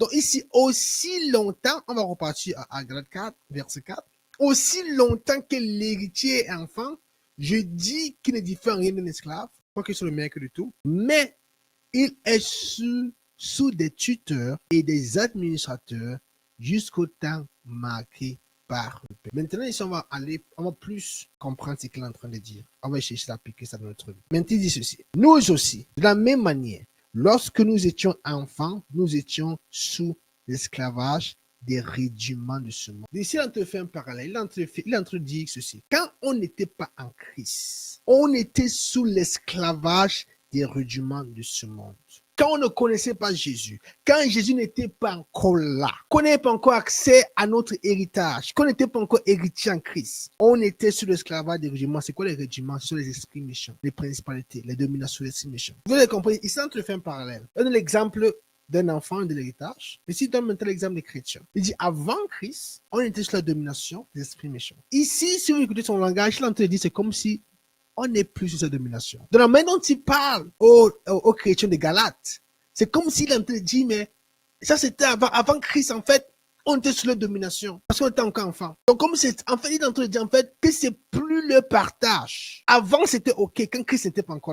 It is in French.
Donc ici, aussi longtemps, on va repartir à Galates 4, verset 4. Aussi longtemps que l'héritier est enfant, je dis qu'il ne diffère rien d'un esclave, pas que sur le meilleur que de tout, mais il est sous des tuteurs et des administrateurs jusqu'au temps marqué par le Père. Maintenant, ici, on va plus comprendre ce qu'il est en train de dire. On va chercher à appliquer ça dans notre vie. Maintenant, il dit ceci. Nous aussi, de la même manière, lorsque nous étions enfants, nous étions sous l'esclavage des rudiments de ce monde. Ici, il est en train de faire un parallèle. Il est en train de dire ceci. Quand on n'était pas en Christ, on était sous l'esclavage des rudiments de ce monde. Quand on ne connaissait pas Jésus, quand Jésus n'était pas encore là, qu'on n'avait pas encore accès à notre héritage, qu'on n'était pas encore héritier en Christ, on était sous l'esclavage des rudiments. C'est quoi les rudiments? Ce sont les esprits méchants, les principalités, les dominations des esprits méchants. Vous avez compris, ici, on te fait un parallèle. On donne l'exemple d'un enfant et de l'héritage. Ici, il donne maintenant l'exemple des chrétiens. Il dit, avant Christ, on était sous la domination des esprits méchants. Ici, si vous écoutez son langage, il est en train de dire, c'est comme si on n'est plus sous cette domination. De la manière dont il parle aux chrétiens de Galates, c'est comme s'il est en train de dire, mais ça c'était avant Christ, en fait, on était sous la domination, parce qu'on était encore enfant. Donc comme c'est, en fait, il est en train de dire, en fait, que c'est plus le partage. Avant, c'était ok, quand Christ n'était pas encore là.